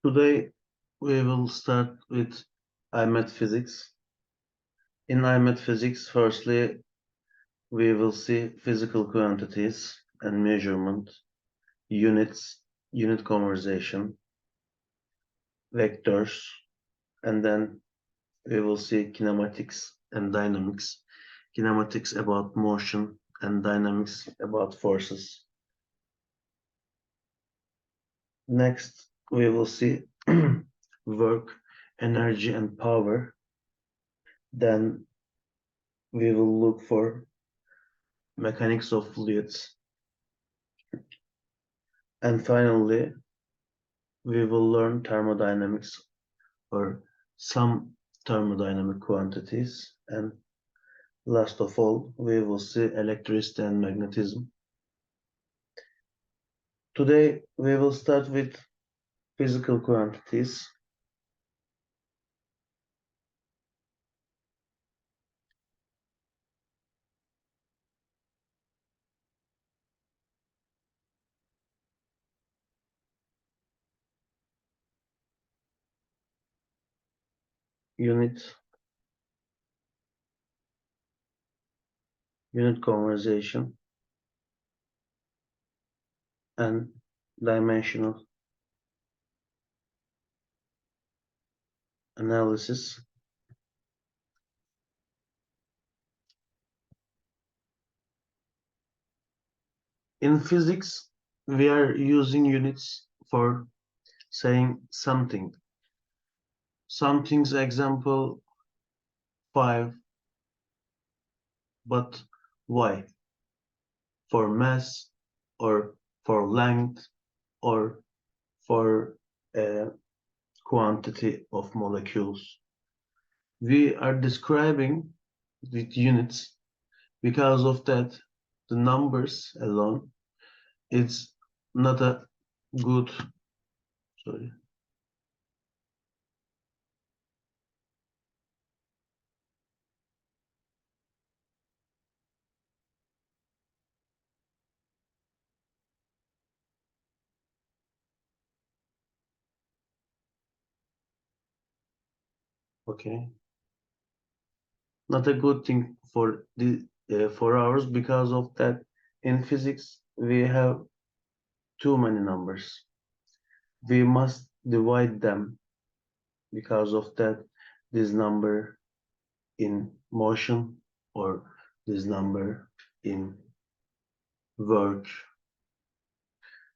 Today we will start with IMAT Physics. In IMAT Physics, firstly, we will see physical quantities and measurement, units, unit conversation, vectors, and then we will see kinematics and dynamics. Kinematics about motion and dynamics about forces. Next, we will see work, energy, and power. Then we will look for mechanics of fluids. And finally, we will learn thermodynamics or some thermodynamic quantities. And last of all, we will see electricity and magnetism. Today, we will start with physical quantities. Unit conversation, and dimensional analysis. In physics, we are using units for saying something. Something's example 5, but why? For mass or for length or for a quantity of molecules. We are describing with units. Because of that, the numbers alone is not a good, sorry. Okay. Not a good thing for the for ours. Because of that, in physics we have too many numbers. We must divide them. Because of that, this number in motion or this number in work.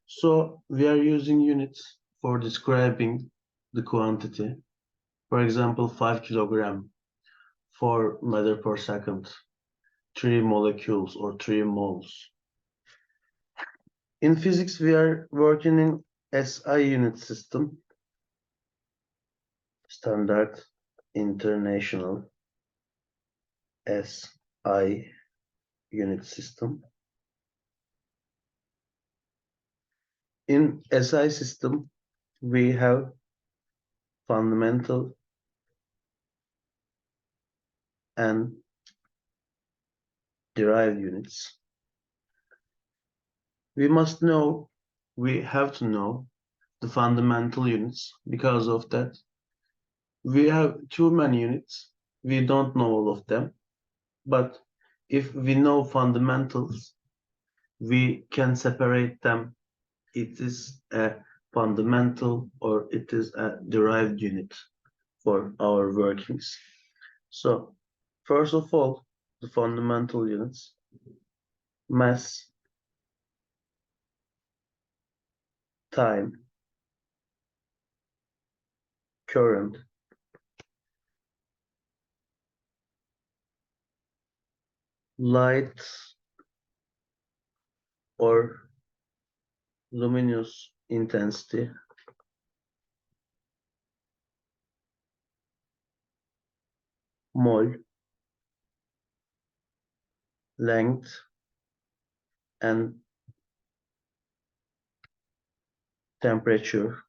So we are using units for describing the quantity. For example, 5 kilogram, 4 meter per second, 3 molecules or 3 moles. In physics, we are working in SI unit system, Standard International SI unit system. In SI system, we have fundamental and derived units. We have to know the fundamental units. Because of that, we have too many units. We don't know all of them. But if we know fundamentals, we can separate them. It is a fundamental or it is a derived unit for our workings. So, first of all, the fundamental units: mass, time, current, light or luminous intensity, mole, length, and temperature.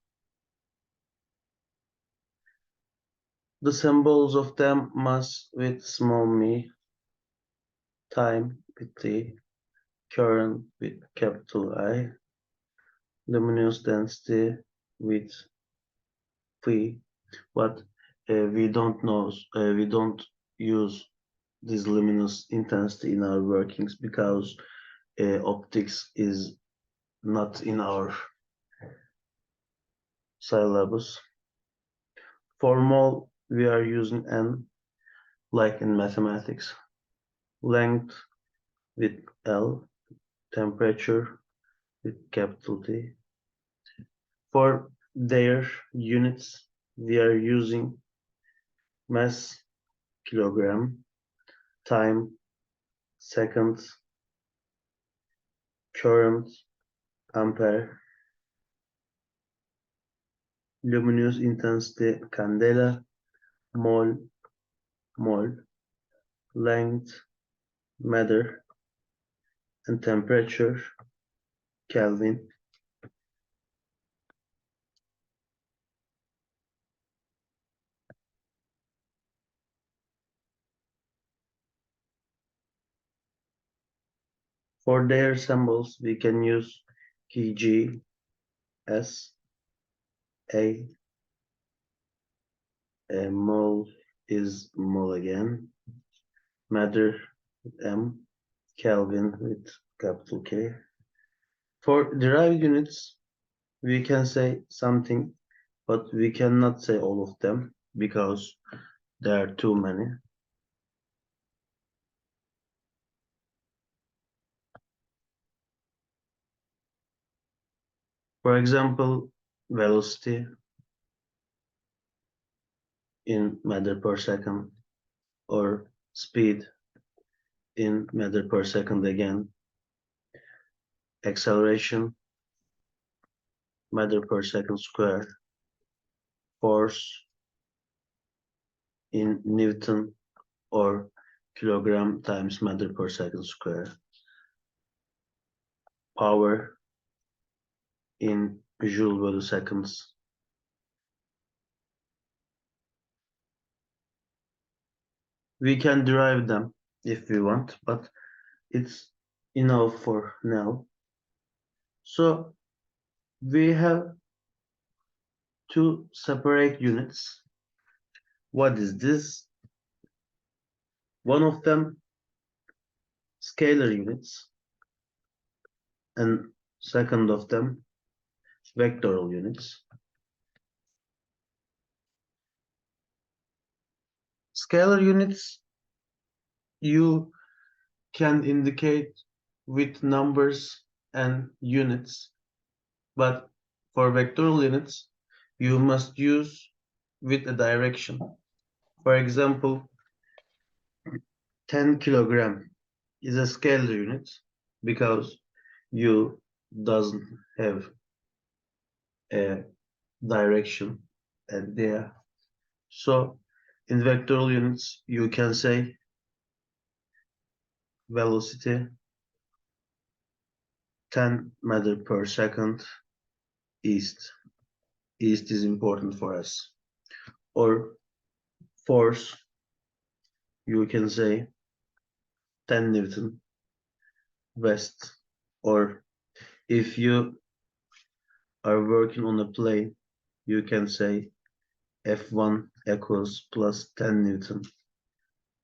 The symbols of them: mass with small m, time with T, current with capital I, luminous density with phi, but we don't know, we don't use this luminous intensity in our workings because optics is not in our syllabus. For mole, we are using n, like in mathematics. Length with L, temperature with capital T. For their units, we are using mass, kilogram, time, seconds, current, ampere, luminous intensity, candela, mole, mole, length, meter, and temperature, Kelvin. For their symbols, we can use kg, S, A, mole is mole again, meter, M, Kelvin with capital K. For derived units, we can say something, but we cannot say all of them because there are too many. For example, velocity in meter per second, or speed in meter per second again, acceleration, meter per second square, force in Newton or kilogram times meter per second square, power in joule bölü seconds. We can derive them if we want, but it's enough for now. So we have two separate units. What is this? One of them scalar units, and second of them vectoral units. Scalar units you can indicate with numbers and units, but for vectoral units you must use with a direction. For example, 10 kilogram is a scalar unit because you doesn't have a direction and there. So in vectoral units you can say velocity 10 meter per second east. East is important for us. Or force, you can say 10 Newton west. Or if you are working on a plane, you can say F1 equals plus 10 Newton.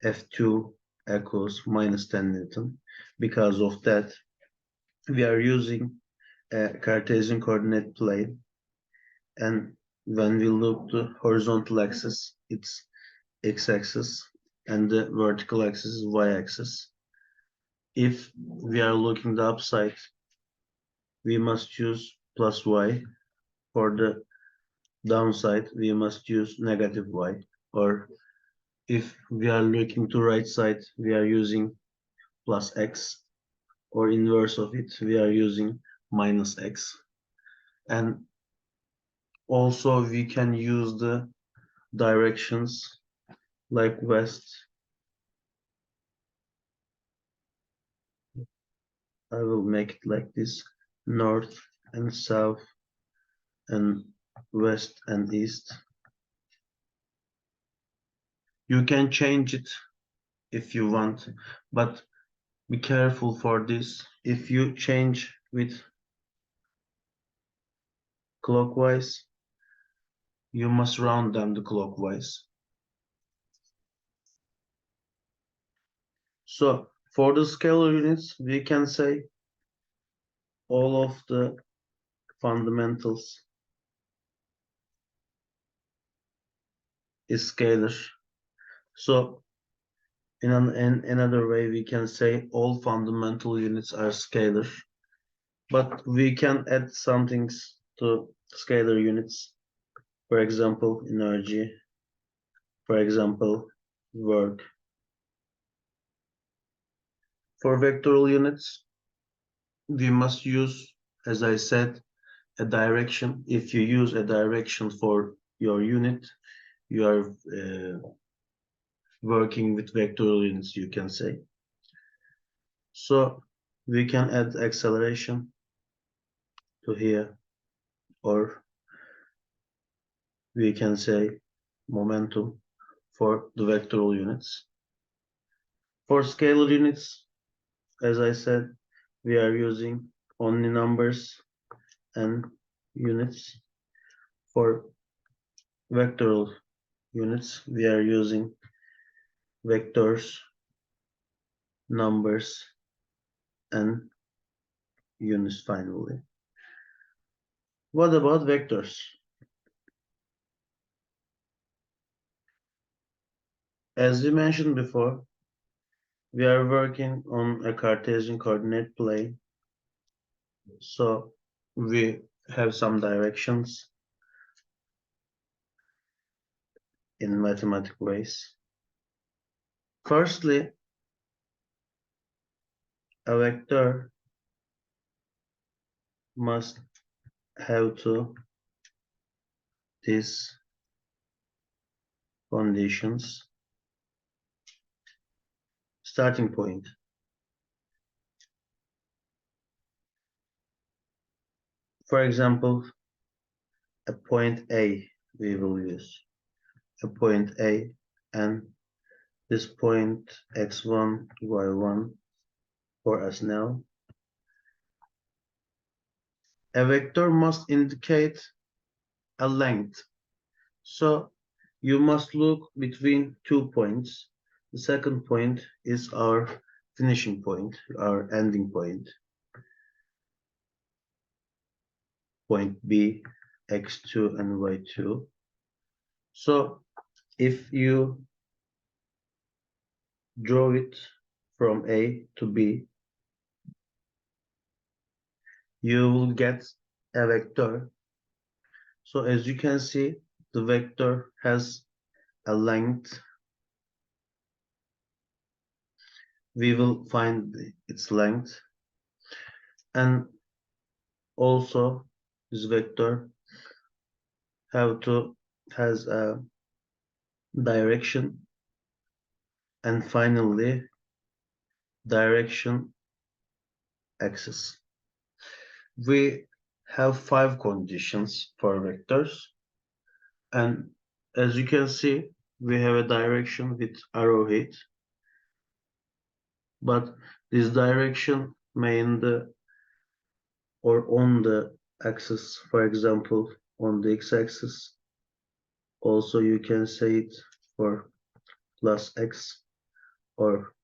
F2 equals minus 10 Newton. Because of that, we are using a Cartesian coordinate plane. And when we look the horizontal axis, it's x-axis, and the vertical axis is y-axis. If we are looking the upside, we must use plus y. For the downside, we must use negative y. Or if we are looking to right side, we are using plus x. Or inverse of it, we are using minus x. And also we can use the directions like west. I will make it like this, north and south and west and east. You can change it if you want, but be careful for this. If you change with clockwise, you must round them the clockwise. So for the scalar units, we can say all of the fundamentals is scalar. So in another way, we can say all fundamental units are scalar. But we can add some things to scalar units. For example, energy. For example, work. For vectorial units, we must use, as I said, a direction. If you use a direction for your unit, you are working with vectorial units, you can say. So we can add acceleration to here, or we can say momentum for the vectorial units. For scalar units, as I said, we are using only numbers and units. For vectorial units, we are using vectors, numbers, and units finally. What about vectors? As we mentioned before, we are working on a Cartesian coordinate plane. So we have some directions in mathematical ways. Firstly, a vector must have to these conditions. Starting point. For example, a point A we will use. A point A and this point x1, y1 for us now. A vector must indicate a length. So you must look between 2 points. The second point is our finishing point, our ending point. Point B, x2 and y2. So if you draw it from A to B, you will get a vector. So as you can see, the vector has a length. We will find its length. And also this vector has a direction, and finally direction axis. We have 5 conditions for vectors, and as you can see, we have a direction with arrowhead, but this direction may in the or on the axis, for example, on the x-axis. Also, you can say it for plus x or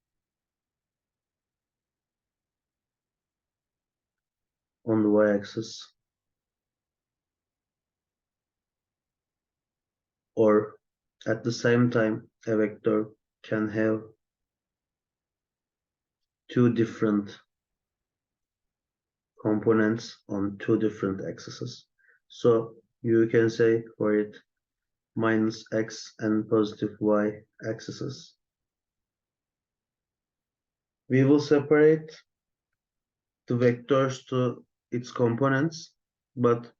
on the y-axis, or at the same time, a vector can have 2 different components on 2 different axes. So you can say for it minus x and positive y axes. We will separate the vectors to its components, but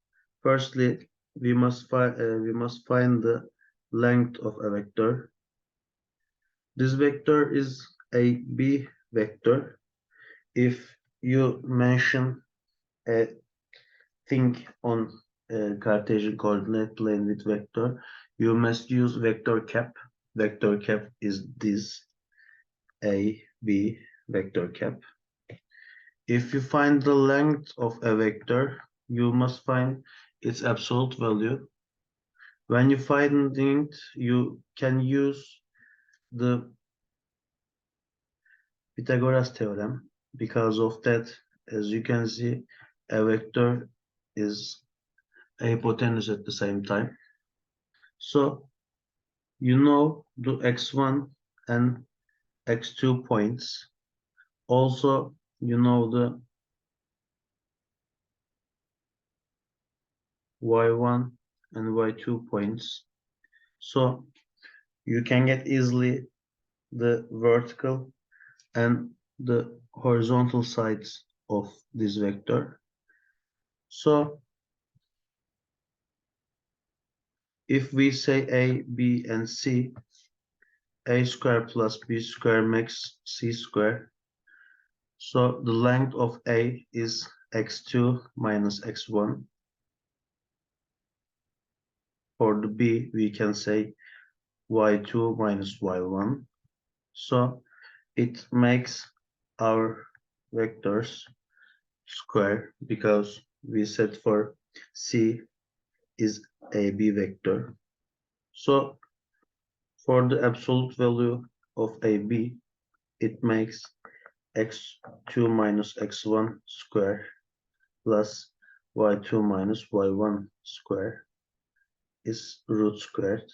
firstly we must find the length of a vector. This vector is a b vector. If you mention a thing on a Cartesian coordinate plane with vector, you must use vector cap. Vector cap is this a b vector cap. If you find the length of a vector, you must find its absolute value, When you find it, you can use the Pythagoras theorem. Because of that, as you can see, a vector is a hypotenuse at the same time. So you know the x1 and x2 points. Also, you know the y1 and y2 points. So you can get easily the vertical and the horizontal sides of this vector. So if we say A, B, and C, A square plus B square makes C square. So the length of A is x2 minus x1. For the B, we can say y2 minus y1. So it makes our vectors square because we set for C is AB vector. So for the absolute value of AB, it makes x2 minus x1 square plus y2 minus y1 square is root squared.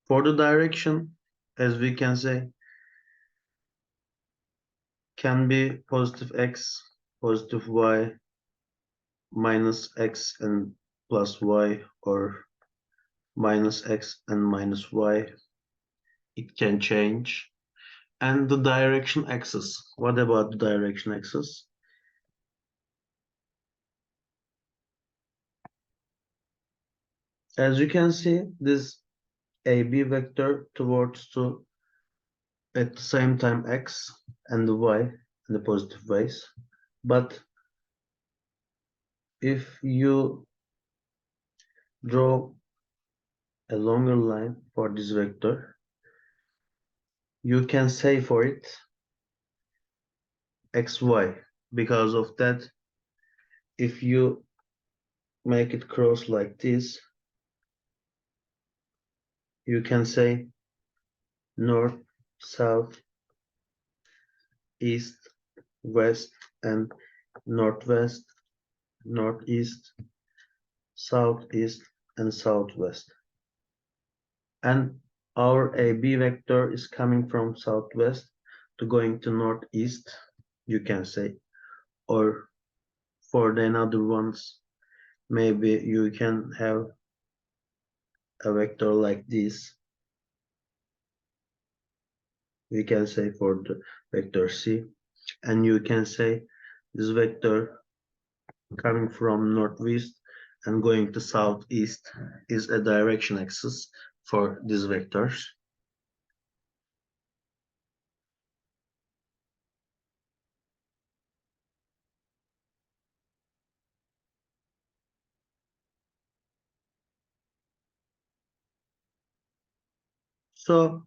For the direction, as we can say, can be positive x, positive y, minus x and plus y, or minus x and minus y. It can change. And the direction axis. What about the direction axis? As you can see, this AB vector towards to at the same time x and the y in the positive ways. But if you draw a longer line for this vector, you can say for it xy. Because of that, if you make it cross like this, you can say north, south, east, west, and northwest, northeast, southeast, and southwest. And our AB vector is coming from southwest to going to northeast, you can say. Or for the another ones, maybe you can have a vector like this. We can say for the vector C, and you can say this vector coming from northwest and going to southeast is a direction axis for these vectors. So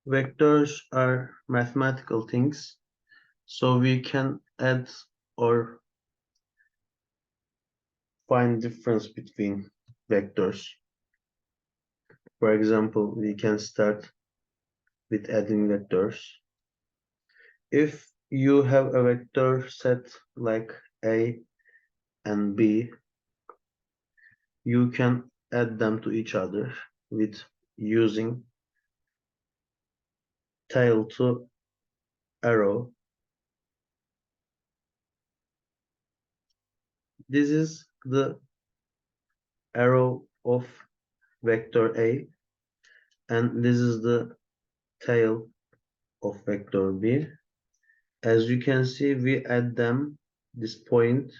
vectors are mathematical things, so we can add or find difference between vectors. For example, we can start with adding vectors. If you have a vector set like A and B, you can add them to each other with using tail to arrow. This is the arrow of vector A, and this is the tail of vector B. As you can see, we add them, this point,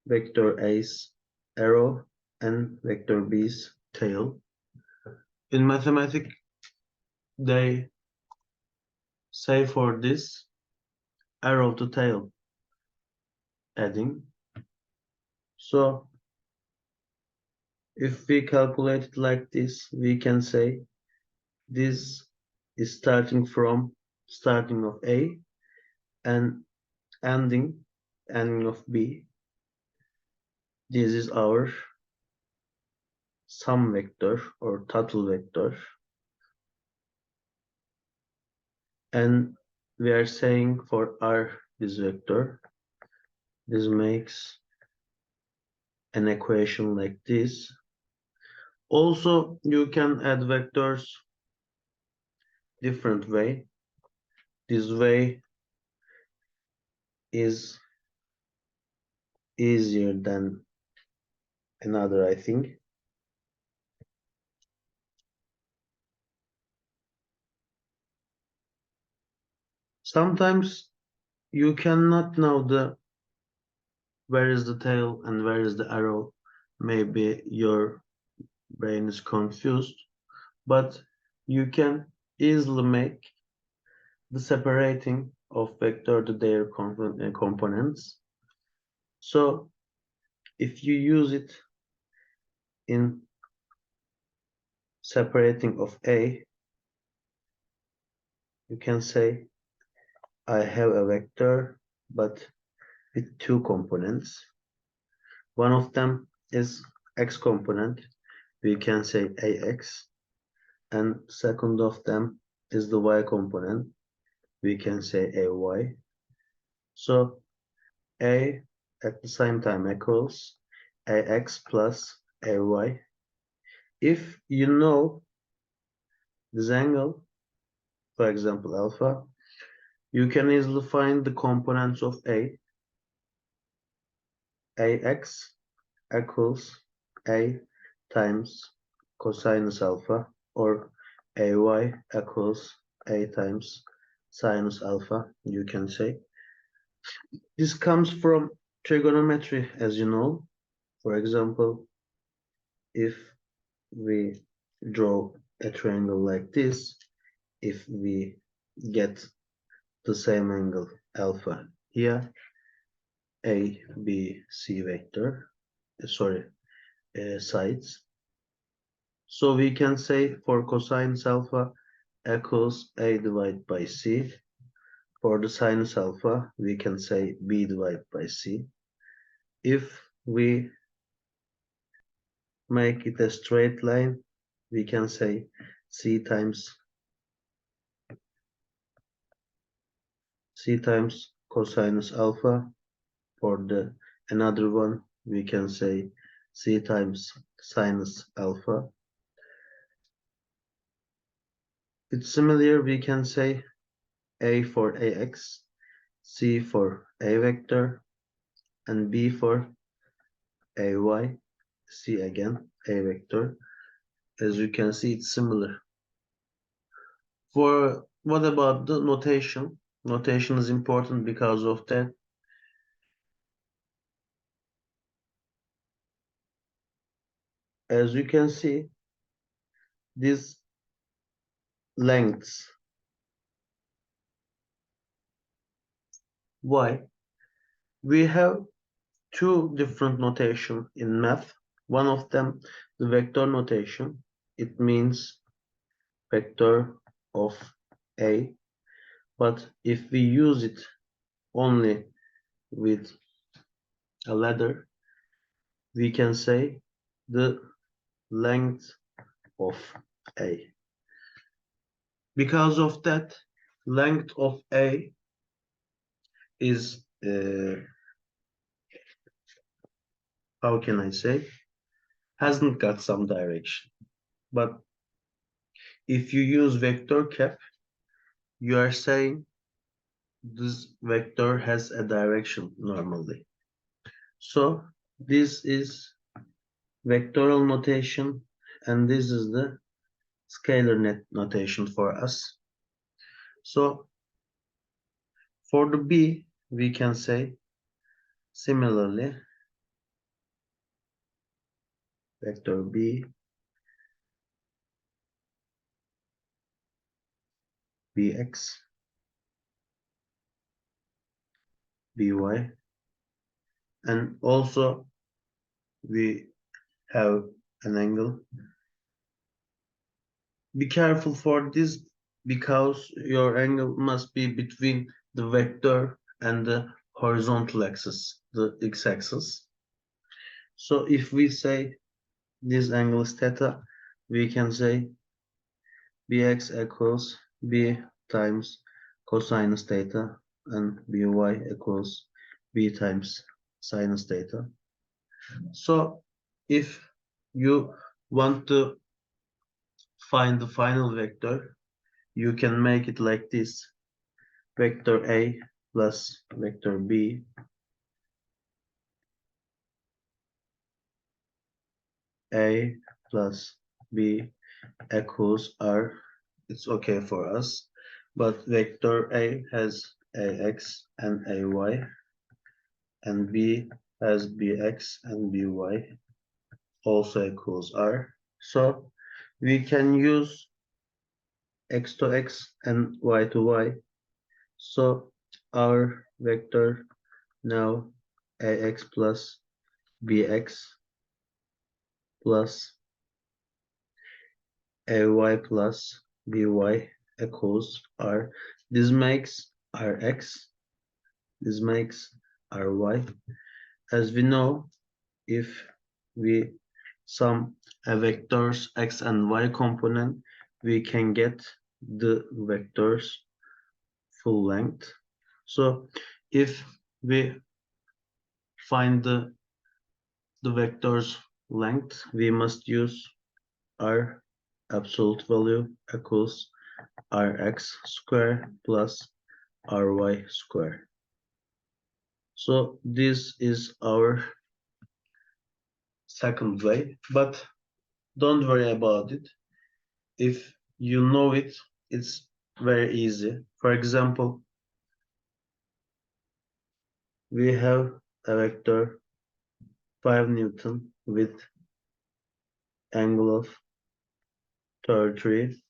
vector A's arrow, and vector B's tail. In mathematics, they say for this arrow to tail adding. So if we calculate it like this, we can say this is starting from starting of A, and ending of B. This is our sum vector or total vector, and we are saying for R this vector, this makes an equation like this. Also, you can add vectors different way. This way is easier than another, I think. Sometimes you cannot know where is the tail and where is the arrow. Maybe your brain is confused, but you can easily make the separating of vector to their components. So if you use it in separating of A, you can say I have a vector but with two components. One of them is x component, we can say ax, and second of them is the y component, we can say ay. So a at the same time equals ax plus ay. If you know this angle, for example alpha, you can easily find the components of ax equals a times cosinus alpha, or ay equals a times sinus alpha, you can say. This comes from trigonometry, as you know. For example, if we draw a triangle like this, if we get the same angle alpha here, A, B, C vector, sides. So we can say for cosine alpha equals A divided by C. For the sinus alpha, we can say B divided by C. If we make it a straight line, we can say C times cosinus alpha. For the another one, we can say C times sinus alpha. It's similar, we can say A for ax, C for a vector, and B for ay, C again, a vector. As you can see, it's similar. For what about the notation? Notation is important because of that. As you can see, these lengths y, we have two different notation in math. One of them, the vector notation. It means vector of a, but if we use it only with a ladder, we can say the length of a. Because of that, length of a is, how can I say, hasn't got some direction. But if you use vector cap, you are saying this vector has a direction normally. So this is vectorial notation, and this is the scalar notation for us. So for the B, we can say similarly, vector B, Bx, By, and also we have an angle. Be careful for this because your angle must be between the vector and the horizontal axis, the x-axis. So if we say this angle is theta, we can say bx equals b times cosinus theta and by equals b times sinus theta. So if you want to find the final vector, you can make it like this. Vector A plus vector B A plus B equals R. It's okay for us. But vector A has AX and AY, and B has BX and BY, also equals R. So we can use X to X and Y to Y. So our vector now AX plus BX plus AY plus BY equals R. This makes RX. This makes RY. As we know, if we sum a vector's X and Y component, we can get the vector's full length. So if we find the vector's length, we must use R absolute value equals Rx square plus Ry square. So this is our second way, but don't worry about it. If you know it, it's very easy. For example, we have a vector 5 Newton with angle of 33,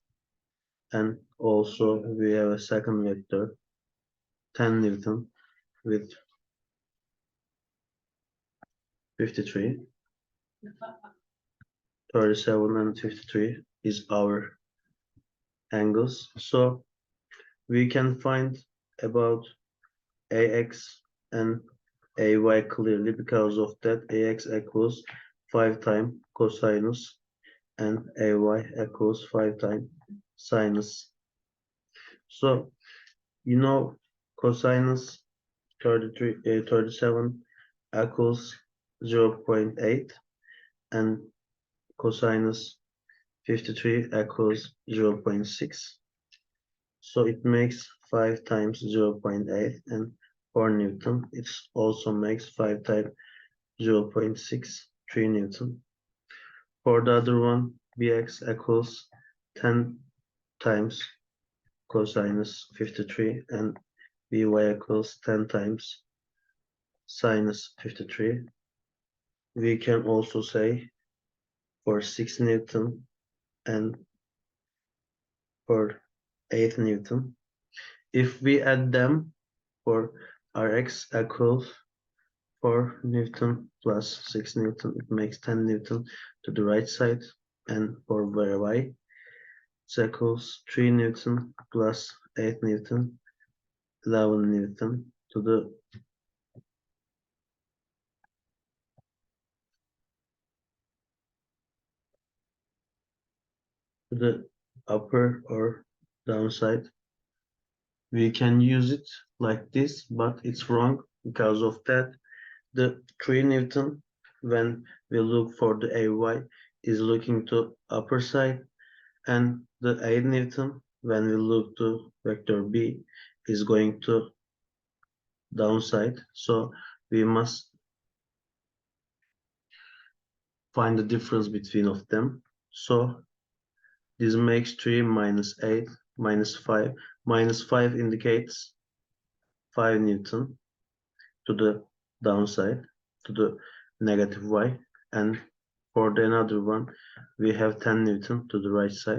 and also we have a second vector 10 Newton with 53. 37 and 53 is our angles. So we can find about AX and AY clearly. Because of that, AX equals 5 times cosinus and AY equals 5 times sinus. So you know cosinus 37 equals 0.8 and cosinus 53 equals 0.6. So it makes 5 times 0.8, and for Newton it also makes 5 times 0.6, 3 Newton. For the other one, Bx equals 10 times cosinus 53 and By equals 10 times sinus 53. We can also say for 6 Newton and for 8 Newton. If we add them, for Rx equals 4 Newton plus 6 Newton, it makes 10 Newton to the right side, and for Y it equals 3 Newton plus 8 Newton, 11 Newton to the upper or downside. We can use it like this, but it's wrong because of that. The 3 Newton, when we look for the AY, is looking to upper side, and the 8 Newton, when we look to vector B, is going to downside. So we must find the difference between of them. So this makes 3 minus 8 minus 5. Minus 5 indicates 5 Newton to the downside, to the negative Y, and for the another one we have 10 Newton to the right side.